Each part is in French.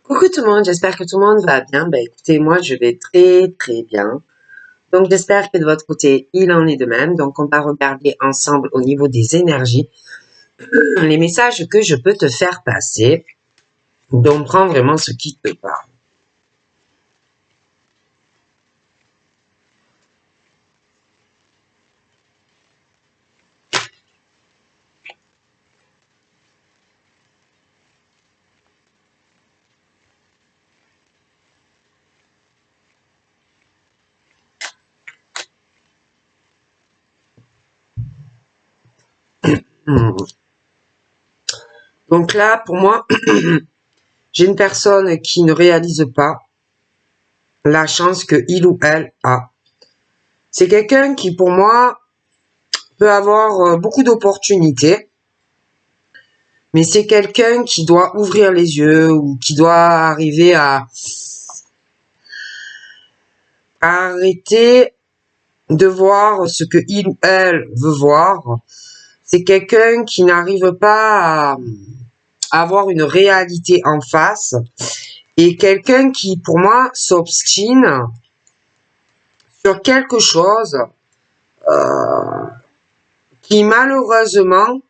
Coucou tout le monde, j'espère que tout le monde va bien. Écoutez, moi je vais très très bien. Donc j'espère que de votre côté, il en est de même. Donc on va regarder ensemble au niveau des énergies les messages que je peux te faire passer. Donc prends vraiment ce qui te parle. Donc là, pour moi, j'ai une personne qui ne réalise pas la chance que il ou elle a. C'est quelqu'un qui, pour moi, peut avoir beaucoup d'opportunités, mais c'est quelqu'un qui doit ouvrir les yeux ou qui doit arriver à arrêter de voir ce que il ou elle veut voir. C'est quelqu'un qui n'arrive pas à avoir une réalité en face et quelqu'un qui, pour moi, s'obstine sur quelque chose qui, malheureusement,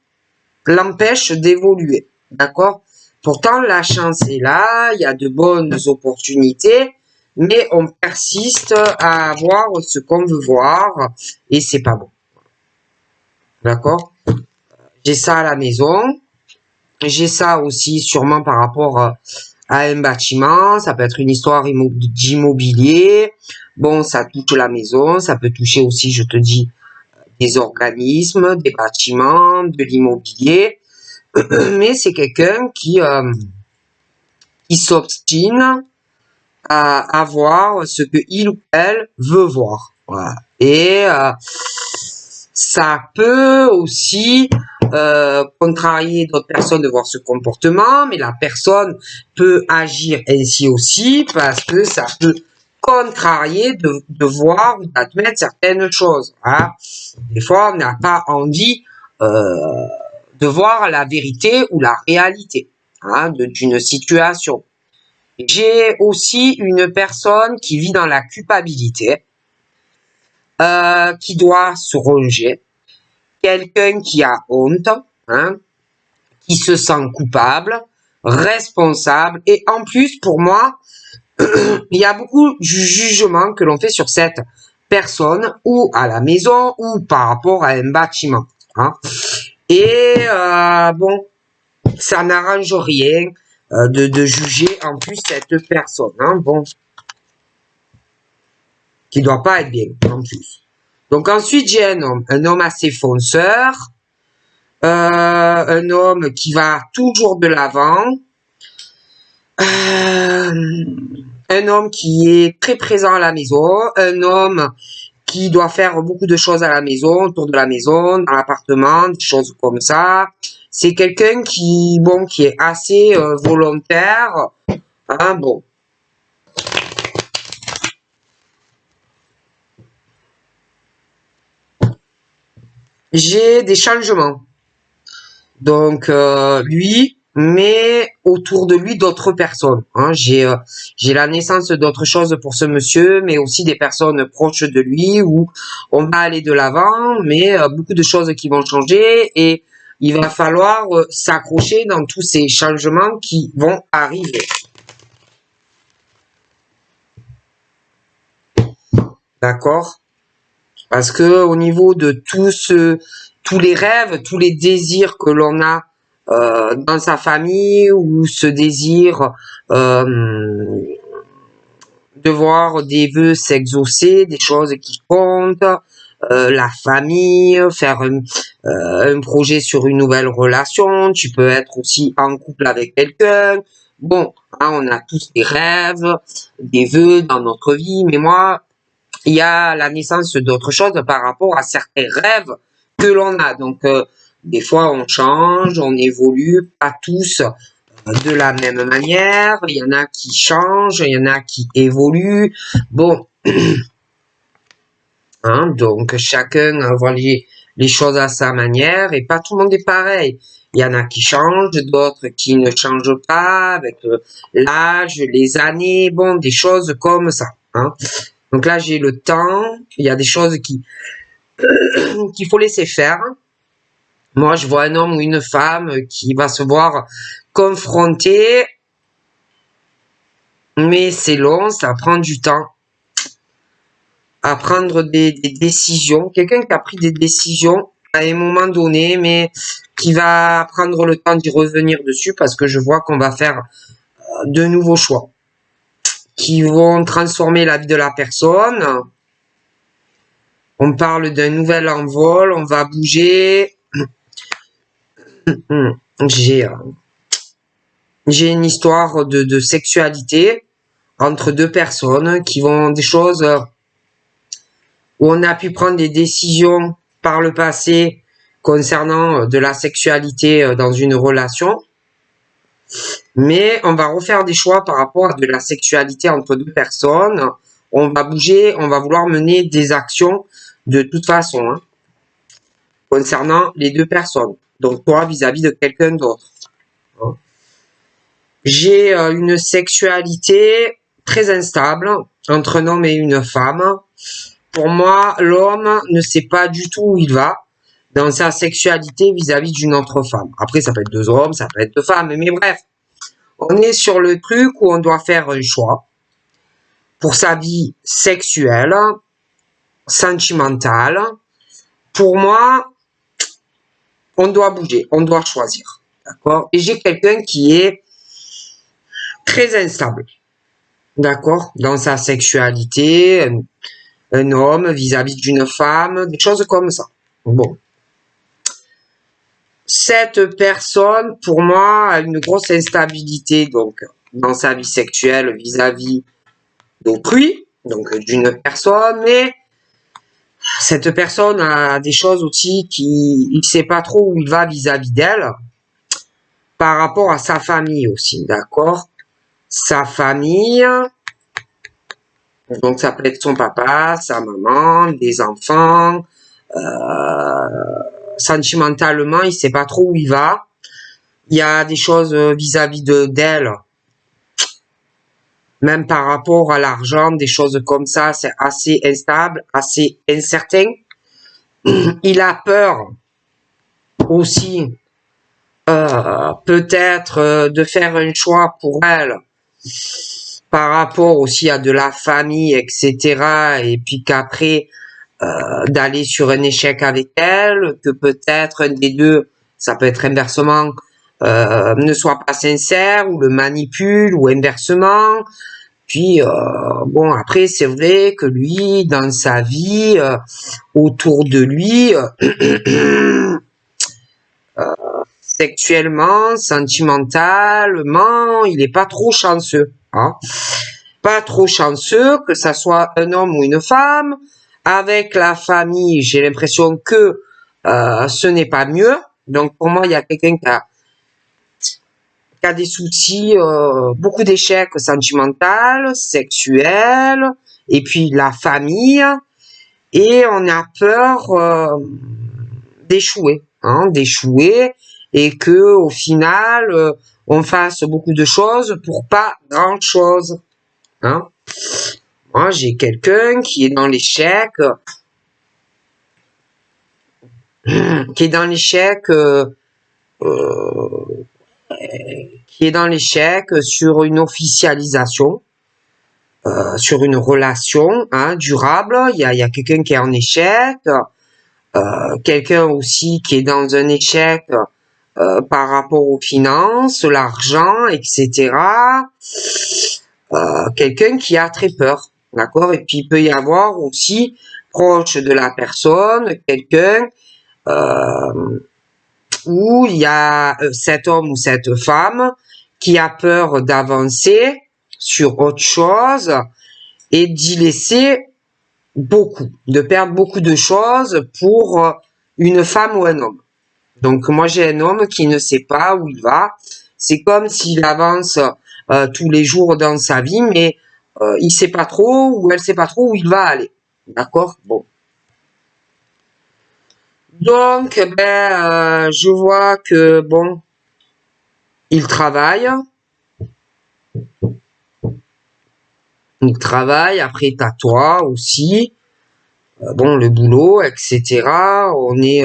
l'empêche d'évoluer. D'accord? Pourtant, la chance est là, il y a de bonnes opportunités, mais on persiste à voir ce qu'on veut voir et c'est pas bon. D'accord? J'ai ça à la maison. J'ai ça aussi sûrement par rapport à un bâtiment. Ça peut être une histoire d'immobilier. Bon, ça touche la maison. Ça peut toucher aussi, je te dis, des organismes, des bâtiments, de l'immobilier. Mais c'est quelqu'un qui s'obstine à voir ce que il ou elle veut voir. Voilà. Et ça peut aussi contrarier d'autres personnes de voir ce comportement, mais la personne peut agir ainsi aussi parce que ça peut contrarier de voir ou d'admettre certaines choses. Hein. Des fois, on n'a pas envie de voir la vérité ou la réalité d'une situation. J'ai aussi une personne qui vit dans la culpabilité, qui doit se ranger, quelqu'un qui a honte, qui se sent coupable, responsable, et en plus, pour moi, il y a beaucoup de jugements que l'on fait sur cette personne, ou à la maison, ou par rapport à un bâtiment. Et bon, ça n'arrange rien de juger en plus cette personne. Bon, qui doit pas être bien en plus. Donc ensuite, j'ai un homme assez fonceur, un homme qui va toujours de l'avant, un homme qui est très présent à la maison, un homme qui doit faire beaucoup de choses à la maison, autour de la maison, dans l'appartement, des choses comme ça. C'est quelqu'un qui, bon, qui est assez volontaire. Bon. J'ai des changements. Donc lui, mais autour de lui d'autres personnes. J'ai la naissance d'autres choses pour ce monsieur, mais aussi des personnes proches de lui où on va aller de l'avant, mais beaucoup de choses qui vont changer et il va falloir s'accrocher dans tous ces changements qui vont arriver. D'accord? Parce que au niveau de tous les rêves, tous les désirs que l'on a dans sa famille, ou ce désir de voir des vœux s'exaucer, des choses qui comptent, la famille, faire un projet sur une nouvelle relation, tu peux être aussi en couple avec quelqu'un. Bon, on a tous des rêves, des vœux dans notre vie, mais moi, il y a la naissance d'autres choses par rapport à certains rêves que l'on a. Donc, des fois, on change, on évolue, pas tous de la même manière. Il y en a qui changent, il y en a qui évoluent. Bon, donc chacun voit les choses à sa manière et pas tout le monde est pareil. Il y en a qui changent, d'autres qui ne changent pas avec l'âge, les années, bon, des choses comme ça. Hein. Donc là, j'ai le temps. Il y a des choses qu'il faut laisser faire. Moi, je vois un homme ou une femme qui va se voir confronté, mais c'est long, ça prend du temps à prendre des décisions. Quelqu'un qui a pris des décisions à un moment donné, mais qui va prendre le temps d'y revenir dessus parce que je vois qu'on va faire de nouveaux choix qui vont transformer la vie de la personne. On parle d'un nouvel envol, on va bouger. J'ai une histoire de sexualité entre deux personnes qui vont des choses où on a pu prendre des décisions par le passé concernant de la sexualité dans une relation. Mais on va refaire des choix par rapport à de la sexualité entre deux personnes. On va bouger, on va vouloir mener des actions de toute façon hein, concernant les deux personnes. Donc toi vis-à-vis de quelqu'un d'autre. J'ai une sexualité très instable entre un homme et une femme. Pour moi, l'homme ne sait pas du tout où il va dans sa sexualité vis-à-vis d'une autre femme. Après, ça peut être deux hommes, ça peut être deux femmes, mais bref. On est sur le truc où on doit faire un choix pour sa vie sexuelle, sentimentale. Pour moi, on doit bouger, on doit choisir. D'accord? Et j'ai quelqu'un qui est très instable. D'accord? Dans sa sexualité, un homme vis-à-vis d'une femme, des choses comme ça. Bon. Cette personne, pour moi, a une grosse instabilité donc dans sa vie sexuelle vis-à-vis d'autrui, donc d'une personne, mais cette personne a des choses aussi qui il sait pas trop où il va vis-à-vis d'elle par rapport à sa famille aussi, d'accord? Sa famille, donc ça peut être son papa, sa maman, des enfants, sentimentalement, il sait pas trop où il va. Il y a des choses vis-à-vis d'elle, même par rapport à l'argent, des choses comme ça, c'est assez instable, assez incertain. Il a peur aussi, peut-être, de faire un choix pour elle, par rapport aussi à de la famille, etc. Et puis qu'après, d'aller sur un échec avec elle, que peut-être un des deux, ça peut être inversement, ne soit pas sincère ou le manipule ou inversement. Puis bon après c'est vrai que lui dans sa vie autour de lui sexuellement, sentimentalement, il est pas trop chanceux, hein. Pas trop chanceux que ça soit un homme ou une femme. Avec la famille, j'ai l'impression que ce n'est pas mieux. Donc pour moi, il y a quelqu'un qui a des soucis, beaucoup d'échecs sentimentaux, sexuels, et puis la famille, et on a peur d'échouer, hein, d'échouer, et que au final, on fasse beaucoup de choses pour pas grand-chose. Hein. Moi, j'ai quelqu'un qui est dans l'échec, qui est dans l'échec sur une officialisation, sur une relation hein, durable. Il y a quelqu'un qui est en échec, quelqu'un aussi qui est dans un échec par rapport aux finances, l'argent, etc. Quelqu'un qui a très peur, d'accord? Et puis il peut y avoir aussi proche de la personne quelqu'un où il y a cet homme ou cette femme qui a peur d'avancer sur autre chose et d'y laisser beaucoup, de perdre beaucoup de choses pour une femme ou un homme. Donc moi j'ai un homme qui ne sait pas où il va. C'est comme s'il avance tous les jours dans sa vie, mais il sait pas trop ou elle sait pas trop où il va aller. D'accord? Bon. Donc, ben, je vois que, bon, il travaille. Il travaille. Après, t'as toi aussi. Bon, le boulot, etc. On est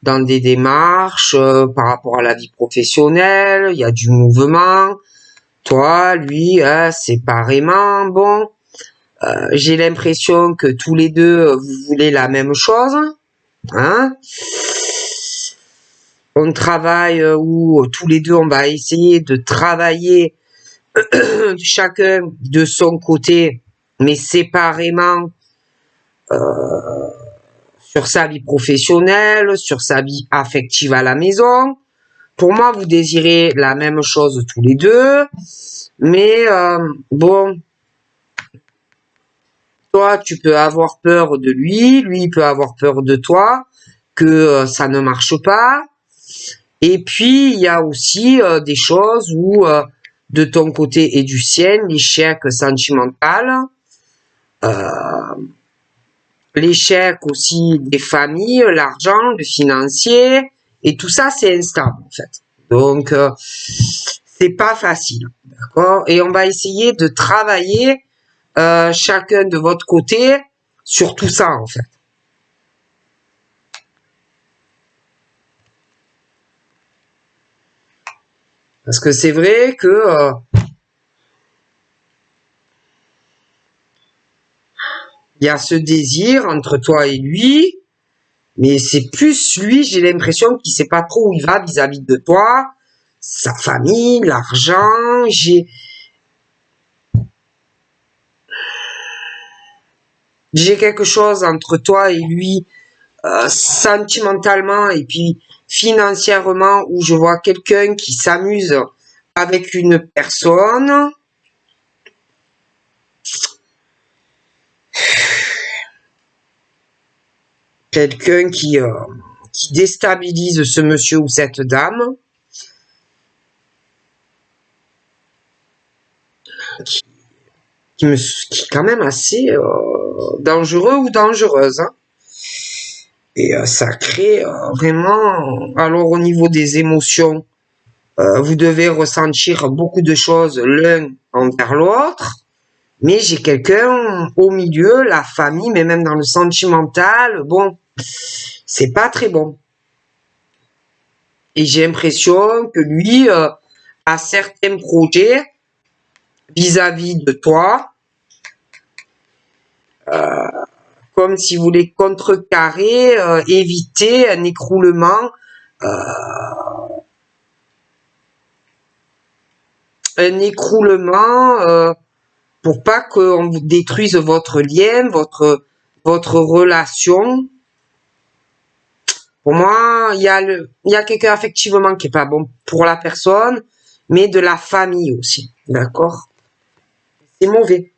dans des démarches par rapport à la vie professionnelle. Il y a du mouvement. Toi, lui, séparément. Bon, j'ai l'impression que tous les deux, vous voulez la même chose. Hein? On travaille où tous les deux, on va essayer de travailler chacun de son côté, mais séparément sur sa vie professionnelle, sur sa vie affective à la maison. Pour moi, vous désirez la même chose tous les deux, mais bon, toi, tu peux avoir peur de lui, lui peut avoir peur de toi, que ça ne marche pas. Et puis, il y a aussi des choses où, de ton côté et du sien, l'échec sentimental, l'échec aussi des familles, l'argent, le financier, et tout ça, c'est instable, en fait. Donc, c'est pas facile, d'accord? Et on va essayer de travailler chacun de votre côté sur tout ça, en fait. Parce que c'est vrai que il y a ce désir entre toi et lui, mais c'est plus lui, j'ai l'impression qu'il sait pas trop où il va vis-à-vis de toi, sa famille, l'argent, j'ai quelque chose entre toi et lui, sentimentalement et puis financièrement, où je vois quelqu'un qui s'amuse avec une personne. Quelqu'un qui déstabilise ce monsieur ou cette dame, qui est quand même assez dangereux ou dangereuse. Hein. Et ça crée vraiment, alors au niveau des émotions, vous devez ressentir beaucoup de choses l'un envers l'autre, mais j'ai quelqu'un au milieu, la famille, mais même dans le sentimental, bon, c'est pas très bon. Et j'ai l'impression que lui a certains projets vis-à-vis de toi, comme si vous voulez contrecarrer, éviter un écroulement, pour pas qu'on vous détruise votre lien, votre relation. Pour moi, il y a quelqu'un effectivement qui est pas bon pour la personne, mais de la famille aussi, d'accord? C'est mauvais.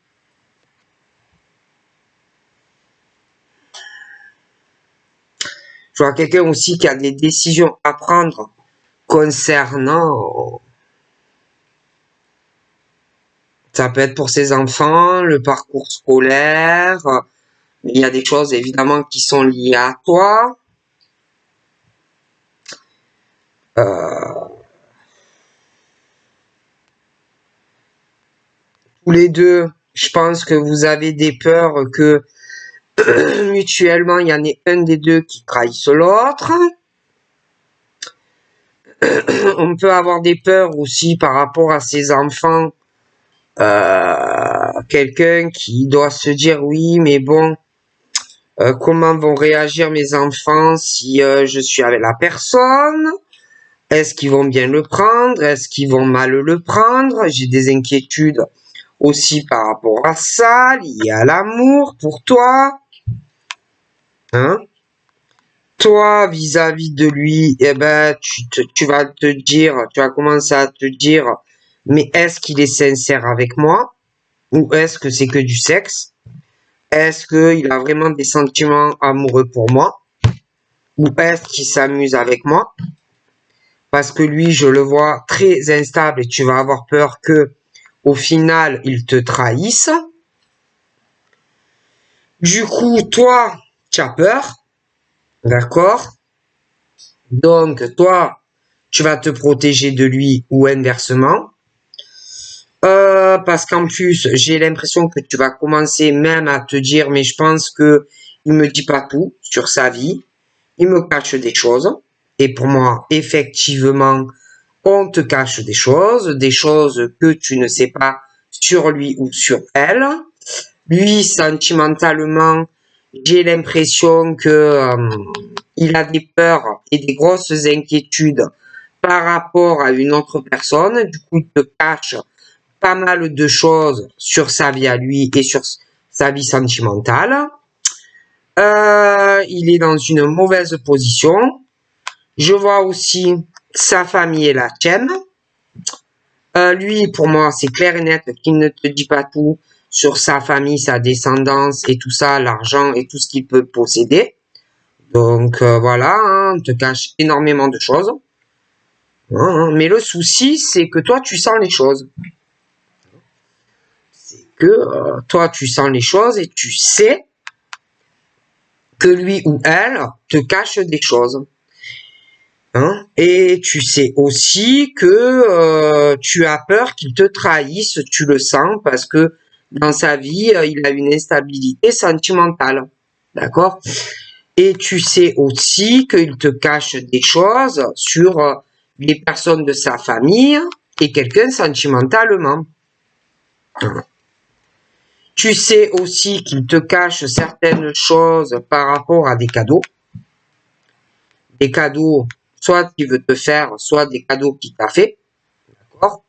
Je vois quelqu'un aussi qui a des décisions à prendre concernant, ça peut être pour ses enfants, le parcours scolaire, il y a des choses évidemment qui sont liées à toi. Tous les deux, je pense que vous avez des peurs que mutuellement, il y en ait un des deux qui trahisse l'autre. On peut avoir des peurs aussi par rapport à ses enfants. Quelqu'un qui doit se dire oui, mais bon, comment vont réagir mes enfants si je suis avec la personne? Est-ce qu'ils vont bien le prendre? Est-ce qu'ils vont mal le prendre? J'ai des inquiétudes aussi par rapport à ça, liées à l'amour pour toi. Hein? Toi, vis-à-vis de lui, eh ben, tu vas te dire, tu vas commencer à te dire, mais est-ce qu'il est sincère avec moi? Ou est-ce que c'est que du sexe? Est-ce qu'il a vraiment des sentiments amoureux pour moi? Ou est-ce qu'il s'amuse avec moi? Parce que lui, je le vois très instable et tu vas avoir peur que, au final, il te trahisse. Du coup, toi, tu as peur. D'accord? Donc, toi, tu vas te protéger de lui ou inversement. Parce qu'en plus, j'ai l'impression que tu vas commencer même à te dire, mais je pense que il me dit pas tout sur sa vie. Il me cache des choses. Et pour moi, effectivement, on te cache des choses que tu ne sais pas sur lui ou sur elle. Lui, sentimentalement, j'ai l'impression que il a des peurs et des grosses inquiétudes par rapport à une autre personne. Du coup, il te cache pas mal de choses sur sa vie à lui et sur sa vie sentimentale. Il est dans une mauvaise position. Je vois aussi sa famille et la tienne. Lui, pour moi, c'est clair et net qu'il ne te dit pas tout sur sa famille, sa descendance et tout ça, l'argent et tout ce qu'il peut posséder. Donc voilà, hein, on te cache énormément de choses. Mais le souci, c'est que toi, tu sens les choses. C'est que toi, tu sens les choses et tu sais que lui ou elle te cache des choses. Hein? Et tu sais aussi que tu as peur qu'il te trahisse, tu le sens, parce que dans sa vie, il a une instabilité sentimentale. D'accord? Et tu sais aussi qu'il te cache des choses sur les personnes de sa famille et quelqu'un sentimentalement. Tu sais aussi qu'il te cache certaines choses par rapport à des cadeaux. Des cadeaux, soit qu'il veut te faire, soit des cadeaux qu'il t'a fait. D'accord?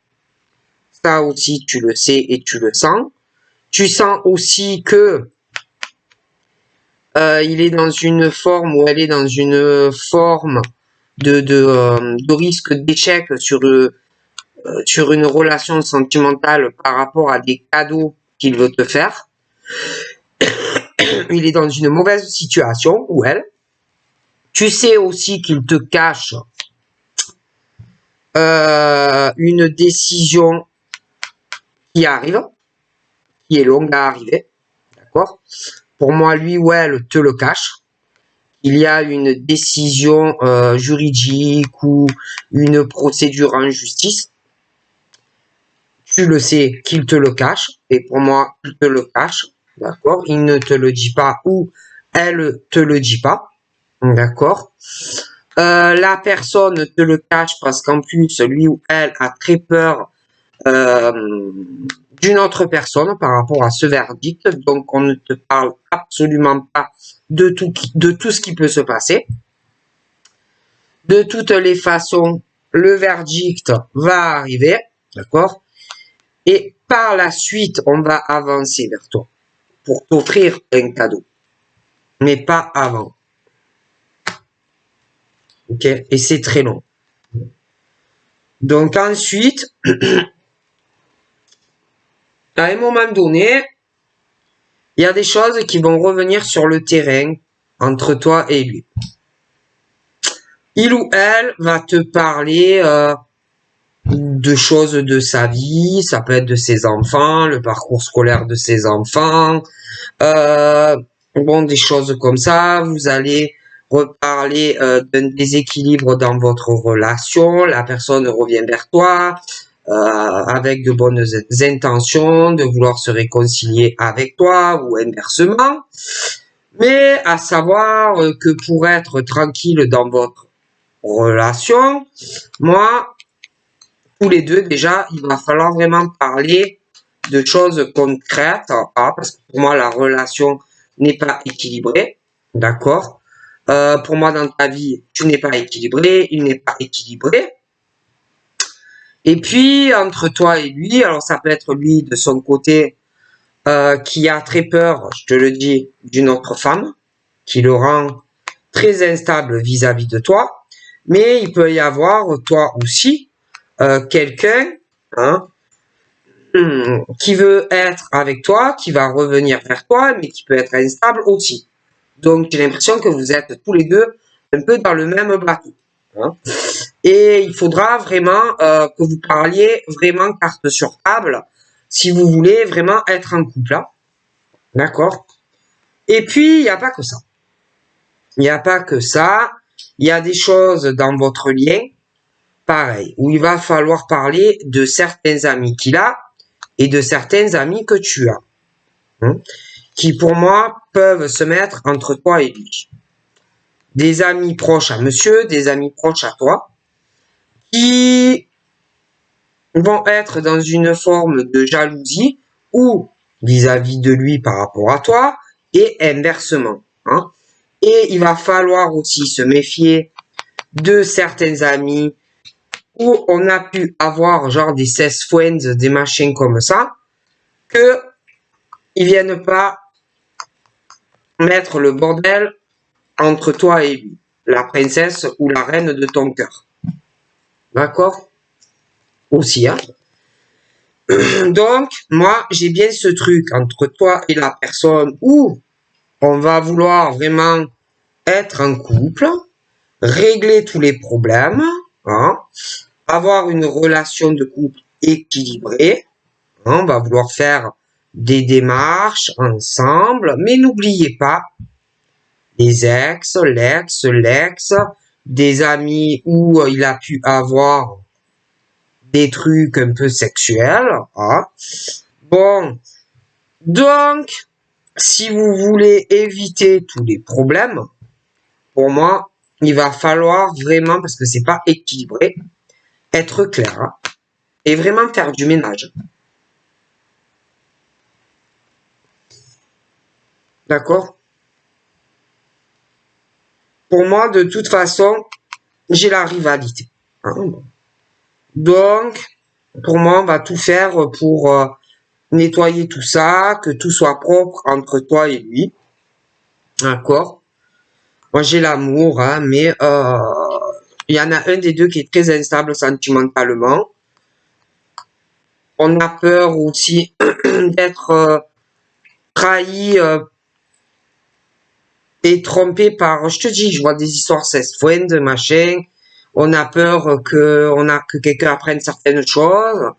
Ça aussi, tu le sais et tu le sens. Tu sens aussi que il est dans une forme ou elle est dans une forme de risque d'échec sur une relation sentimentale par rapport à des cadeaux qu'il veut te faire. Il est dans une mauvaise situation, ou elle. Tu sais aussi qu'il te cache une décision qui arrive, qui est longue à arriver. D'accord? Pour moi, lui ou elle te le cache. Il y a une décision juridique ou une procédure en justice. Tu le sais qu'il te le cache. Et pour moi, il te le cache. D'accord? Il ne te le dit pas ou elle te le dit pas. D'accord? La personne te le cache parce qu'en plus, lui ou elle a très peur d'une autre personne par rapport à ce verdict. Donc, on ne te parle absolument pas de tout ce qui peut se passer. De toutes les façons, le verdict va arriver, d'accord? Et par la suite, on va avancer vers toi pour t'offrir un cadeau. Mais pas avant. Ok? Et c'est très long. Donc ensuite, à un moment donné, il y a des choses qui vont revenir sur le terrain entre toi et lui. Il ou elle va te parler de choses de sa vie, ça peut être de ses enfants, le parcours scolaire de ses enfants, bon, des choses comme ça. Vous allez reparler d'un déséquilibre dans votre relation, la personne revient vers toi avec de bonnes intentions, de vouloir se réconcilier avec toi ou inversement, mais à savoir que pour être tranquille dans votre relation, moi, tous les deux, déjà, il va falloir vraiment parler de choses concrètes, parce que pour moi, la relation n'est pas équilibrée, d'accord? Pour moi, dans ta vie, tu n'es pas équilibré, il n'est pas équilibré. Et puis, entre toi et lui, alors ça peut être lui de son côté qui a très peur, je te le dis, d'une autre femme, qui le rend très instable vis-à-vis de toi, mais il peut y avoir, toi aussi, quelqu'un hein, qui veut être avec toi, qui va revenir vers toi, mais qui peut être instable aussi. Donc j'ai l'impression que vous êtes tous les deux un peu dans le même bateau. Hein. Et il faudra vraiment que vous parliez vraiment carte sur table si vous voulez vraiment être en couple. Hein. D'accord? Et puis, il n'y a pas que ça. Il n'y a pas que ça. il y a des choses dans votre lien, pareil, où il va falloir parler de certains amis qu'il a et de certains amis que tu as, hein, qui pour moi peuvent se mettre entre toi et lui. Des amis proches à monsieur, des amis proches à toi, qui vont être dans une forme de jalousie ou vis-à-vis de lui par rapport à toi et inversement, hein. Et il va falloir aussi se méfier de certains amis où on a pu avoir genre des 16 friends, des machins comme ça, que ils viennent pas mettre le bordel entre toi et lui, la princesse ou la reine de ton cœur. D'accord? Aussi, hein. Donc, moi, j'ai bien ce truc entre toi et la personne où on va vouloir vraiment être en couple, régler tous les problèmes, hein, avoir une relation de couple équilibrée, hein, on va vouloir faire des démarches ensemble, mais n'oubliez pas les ex, l'ex, des amis où il a pu avoir des trucs un peu sexuels, hein. Bon, donc, si vous voulez éviter tous les problèmes, pour moi, il va falloir vraiment, parce que c'est pas équilibré, être clair, hein, et vraiment faire du ménage. D'accord? Pour moi, de toute façon, j'ai la rivalité, hein. Donc, pour moi, on va tout faire pour nettoyer tout ça, que tout soit propre entre toi et lui. D'accord? Moi, j'ai l'amour, hein, mais il y en a un des deux qui est très instable sentimentalement. On a peur aussi d'être trahi et trompé par, je te dis, je vois des histoires friend, machin. On a peur que quelqu'un apprenne certaines choses.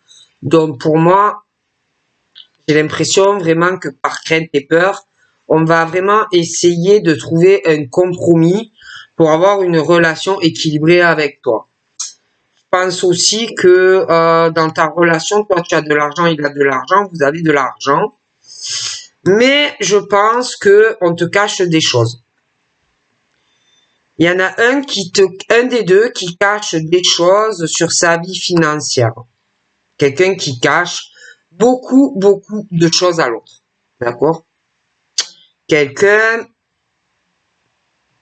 Donc, pour moi, j'ai l'impression vraiment que par crainte et peur, on va vraiment essayer de trouver un compromis pour avoir une relation équilibrée avec toi. Je pense aussi que dans ta relation, toi tu as de l'argent, il a de l'argent, vous avez de l'argent. Mais je pense que on te cache des choses. Il y en a un des deux qui cache des choses sur sa vie financière. Quelqu'un qui cache beaucoup de choses à l'autre. D'accord? Quelqu'un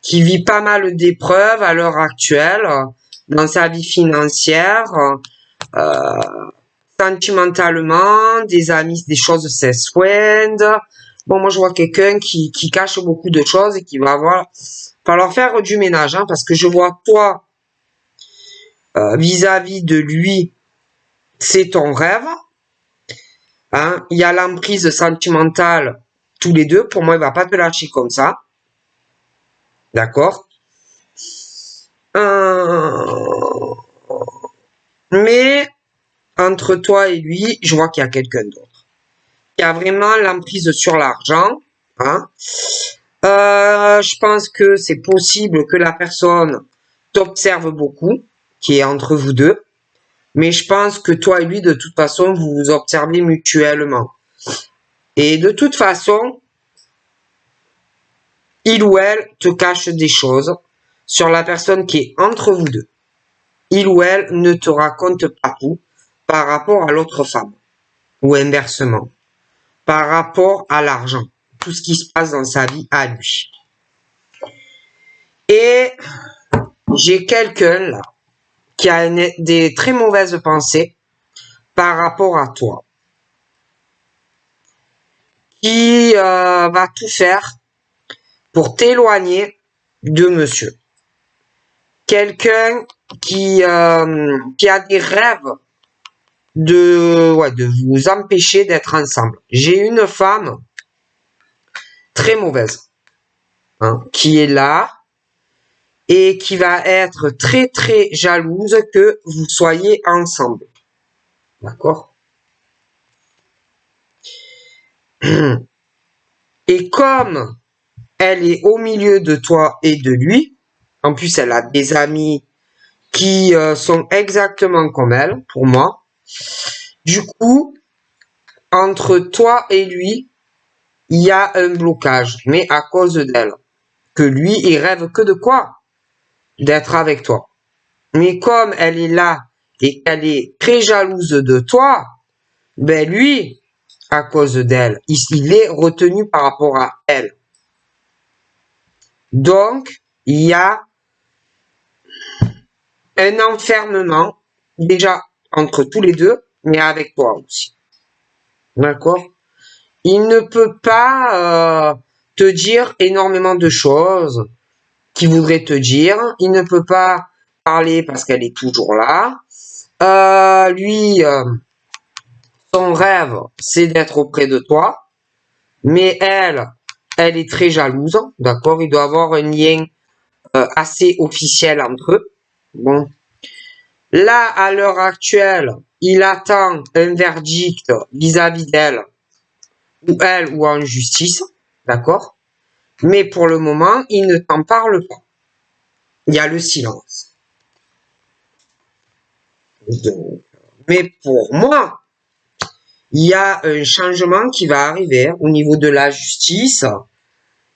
qui vit pas mal d'épreuves à l'heure actuelle dans sa vie financière, euh, sentimentalement, des amis, des choses s'essoignent. Bon, moi je vois quelqu'un qui cache beaucoup de choses et qui va falloir faire du ménage, hein, parce que je vois toi vis-à-vis de lui, c'est ton rêve, hein. Il y a l'emprise sentimentale tous les deux. Pour moi, il va pas te lâcher comme ça. D'accord? Mais entre toi et lui, je vois qu'il y a quelqu'un d'autre. Il y a vraiment l'emprise sur l'argent, hein. Je pense que c'est possible que la personne t'observe beaucoup, qui est entre vous deux. Mais je pense que toi et lui, de toute façon, vous vous observez mutuellement. Et de toute façon, il ou elle te cache des choses sur la personne qui est entre vous deux. Il ou elle ne te raconte pas tout par rapport à l'autre femme. Ou inversement. Par rapport à l'argent. Tout ce qui se passe dans sa vie à lui. Et j'ai quelqu'un là qui a des très mauvaises pensées par rapport à toi. Qui va tout faire pour t'éloigner de monsieur. Quelqu'un qui a des rêves de vous empêcher d'être ensemble. J'ai une femme très mauvaise, hein, qui est là et qui va être très jalouse que vous soyez ensemble. D'accord? Et comme elle est au milieu de toi et de lui, En plus, elle a des amis qui sont exactement comme elle, pour moi. Du coup, entre toi et lui, il y a un blocage, mais à cause d'elle. Que lui, il rêve que de quoi? D'être avec toi. Mais comme elle est là et qu'elle est très jalouse de toi, ben lui, à cause d'elle, il est retenu par rapport à elle. Donc, il y a un enfermement, déjà entre tous les deux, mais avec toi aussi. D'accord? Il ne peut pas te dire énormément de choses qu'il voudrait te dire. Il ne peut pas parler parce qu'elle est toujours là. Lui, son rêve, c'est d'être auprès de toi. Mais elle est très jalouse. D'accord? Il doit avoir un lien assez officiel entre eux. Bon. Là, à l'heure actuelle, il attend un verdict vis-à-vis d'elle, ou en justice. D'accord? Mais pour le moment, il ne t'en parle pas. Il y a le silence. Donc, mais pour moi, il y a un changement qui va arriver au niveau de la justice.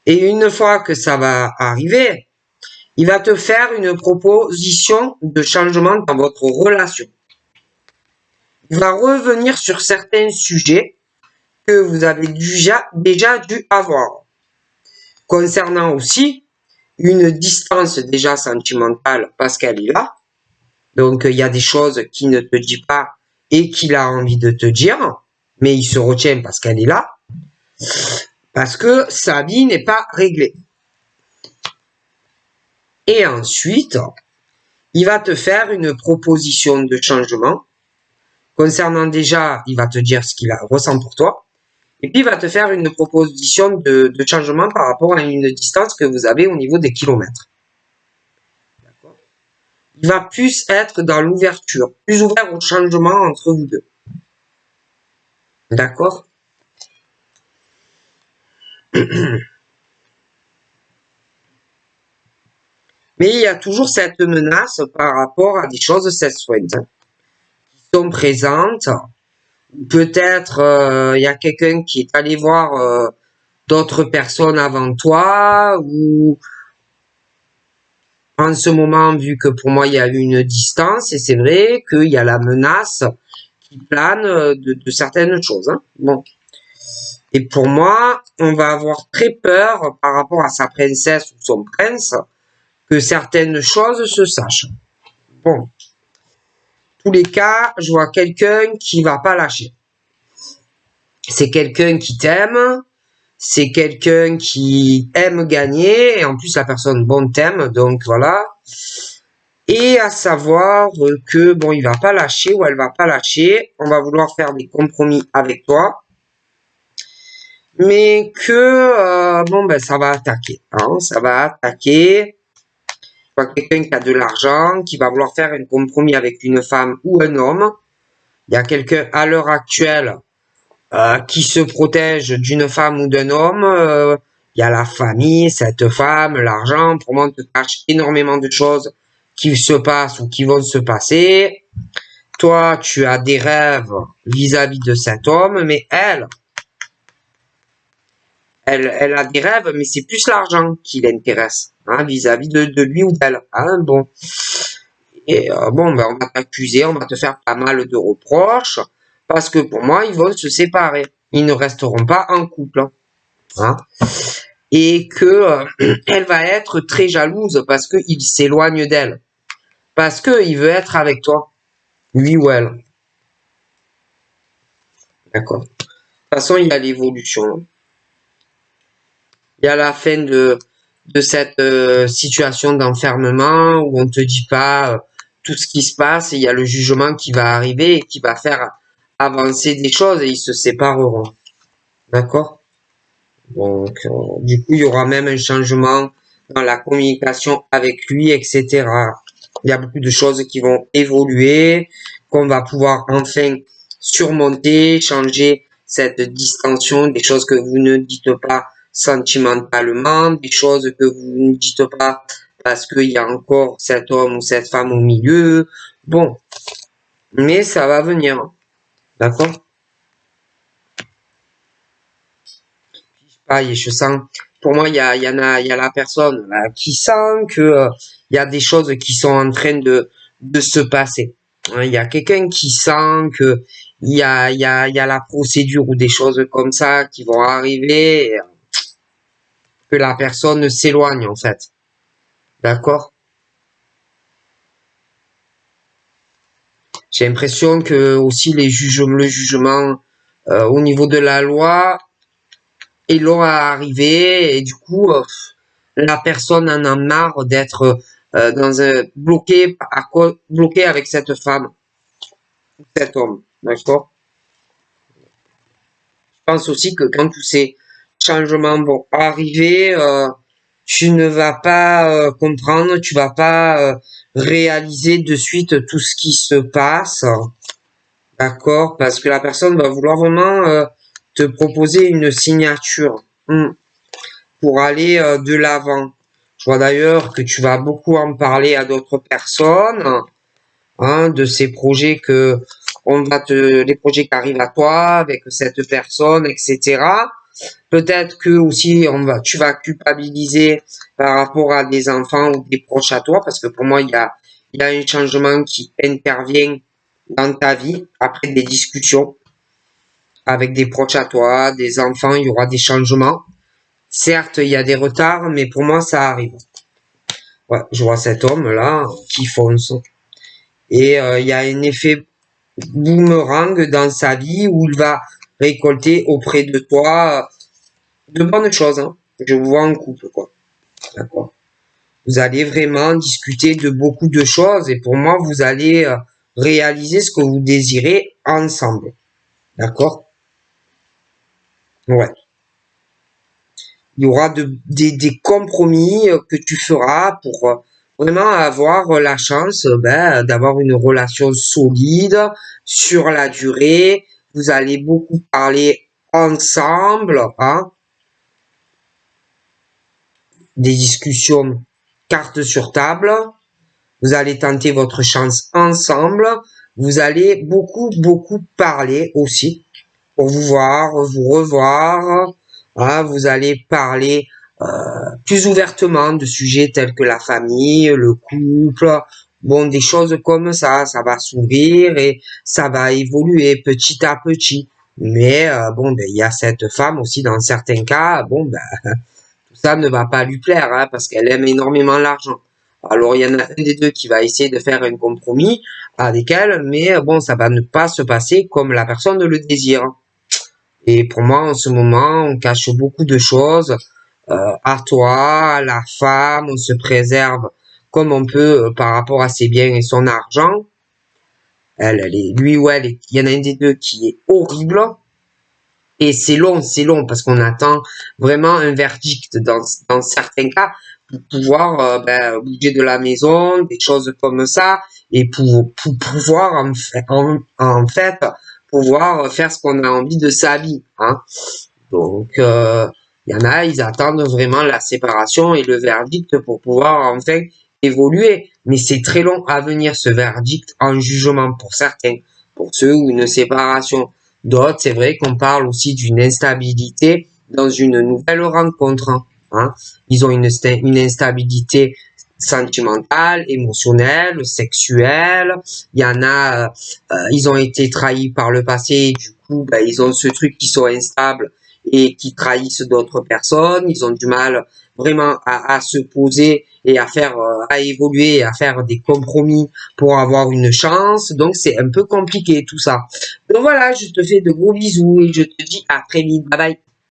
Et une fois que ça va arriver, il va te faire une proposition de changement dans votre relation. Il va revenir sur certains sujets que vous avez déjà dû avoir. Concernant aussi une distance déjà sentimentale parce qu'elle est là. Donc, il y a des choses qu'il ne te dit pas et qu'il a envie de te dire, mais il se retient parce qu'elle est là, parce que sa vie n'est pas réglée. Et ensuite, il va te faire une proposition de changement. Concernant déjà, il va te dire ce qu'il ressent pour toi. Et puis, il va te faire une proposition de changement par rapport à une distance que vous avez au niveau des kilomètres. D'accord? Il va plus être dans l'ouverture, plus ouvert au changement entre vous deux. D'accord? Mais il y a toujours cette menace par rapport à des choses sexuelles qui sont présentes. Peut-être il y a quelqu'un qui est allé voir d'autres personnes avant toi, ou en ce moment, vu que pour moi il y a une distance, et c'est vrai qu'il y a la menace qui plane de certaines choses. Hein. Bon. Et pour moi, on va avoir très peur par rapport à sa princesse ou son prince que certaines choses se sachent. Bon. Tous les cas, je vois quelqu'un qui va pas lâcher. C'est quelqu'un qui t'aime, c'est quelqu'un qui aime gagner, et en plus la personne bon t'aime, donc voilà. Et à savoir que bon, il va pas lâcher ou elle va pas lâcher, on va vouloir faire des compromis avec toi, mais que bon ben ça va attaquer, hein, ça va attaquer. Je vois quelqu'un qui a de l'argent, qui va vouloir faire un compromis avec une femme ou un homme. Il y a quelqu'un à l'heure actuelle qui se protège d'une femme ou d'un homme. Il y a la famille, cette femme, l'argent. Pour moi, on te cache énormément de choses qui se passent ou qui vont se passer. Toi, tu as des rêves vis-à-vis de cet homme, mais elle a des rêves, mais c'est plus l'argent qui l'intéresse, hein, vis-à-vis de lui ou d'elle. Hein, bon. Et bon, ben, on va t'accuser, on va te faire pas mal de reproches, parce que pour moi, ils vont se séparer. Ils ne resteront pas en couple. Hein. Et que elle va être très jalouse parce qu'il s'éloigne d'elle. Parce qu'il veut être avec toi. Lui ou elle. D'accord. De toute façon, il y a l'évolution. Il y a la fin de cette situation d'enfermement où on te dit pas tout ce qui se passe, et il y a le jugement qui va arriver et qui va faire avancer des choses et ils se sépareront. D'accord? Donc, du coup, il y aura même un changement dans la communication avec lui, etc. Il y a beaucoup de choses qui vont évoluer, qu'on va pouvoir enfin surmonter, changer cette distension, des choses que vous ne dites pas sentimentalement, des choses que vous ne dites pas parce qu'il y a encore cet homme ou cette femme au milieu. Bon, mais ça va venir, d'accord? Ah, et je sens, pour moi, il y a la personne là, qui sent que il y a des choses qui sont en train de se passer. Hein, il y a quelqu'un qui sent que il y a la procédure ou des choses comme ça qui vont arriver, et, que la personne s'éloigne en fait. D'accord? J'ai l'impression que aussi le jugement au niveau de la loi est long à arriver et du coup la personne en a marre d'être dans un bloqué avec cette femme ou cet homme, d'accord? Je pense aussi que quand tous ces changements vont arriver, tu ne vas pas comprendre, tu vas pas réaliser de suite tout ce qui se passe, d'accord? Parce que la personne va vouloir vraiment te proposer une signature pour aller de l'avant. Je vois d'ailleurs que tu vas beaucoup en parler à d'autres personnes, hein, de ces projets que les projets qui arrivent à toi avec cette personne, etc. Peut-être que aussi tu vas culpabiliser par rapport à des enfants ou des proches à toi, parce que pour moi il y a un changement qui intervient dans ta vie après des discussions avec des proches à toi, des enfants, il y aura des changements. Certes, il y a des retards, mais pour moi ça arrive. Ouais, je vois cet homme là qui fonce et il y a un effet boomerang dans sa vie où il va récolter auprès de toi de bonnes choses. Hein. Je vous vois en couple, quoi. D'accord. Vous allez vraiment discuter de beaucoup de choses et pour moi, vous allez réaliser ce que vous désirez ensemble. D'accord? Ouais. Il y aura des compromis que tu feras pour vraiment avoir la chance d'avoir une relation solide sur la durée. Vous allez beaucoup parler ensemble, hein, des discussions cartes sur table. Vous allez tenter votre chance ensemble. Vous allez beaucoup parler aussi pour vous voir, vous revoir. Hein, vous allez parler plus ouvertement de sujets tels que la famille, le couple, bon, des choses comme ça va s'ouvrir et ça va évoluer petit à petit. Mais bon, ben, il y a cette femme aussi dans certains cas, bon, ben, tout ça ne va pas lui plaire, hein, parce qu'elle aime énormément l'argent. Alors il y en a un des deux qui va essayer de faire un compromis avec elle, mais bon, ça va ne pas se passer comme la personne le désire. Et pour moi, en ce moment, on cache beaucoup de choses à toi, à la femme, on se préserve comme on peut par rapport à ses biens et son argent. Lui ou elle, il y en a un des deux qui est horrible. Et c'est long parce qu'on attend vraiment un verdict dans certains cas pour pouvoir bouger de la maison, des choses comme ça, et pour pouvoir en fait pouvoir faire ce qu'on a envie de sa vie. Hein. Donc il y en a, ils attendent vraiment la séparation et le verdict pour pouvoir enfin évoluer. Mais c'est très long à venir ce verdict en jugement pour certains, pour ceux où une séparation. D'autres, c'est vrai qu'on parle aussi d'une instabilité dans une nouvelle rencontre. Hein. Ils ont une instabilité sentimentale, émotionnelle, sexuelle. Il y en a, ils ont été trahis par le passé, du coup, ben, ils ont ce truc qui sont instables et qui trahissent d'autres personnes. Ils ont du mal vraiment à se poser et à faire, à évoluer, à faire des compromis pour avoir une chance. Donc c'est un peu compliqué tout ça. Donc voilà, je te fais de gros bisous et je te dis à très vite. Bye bye.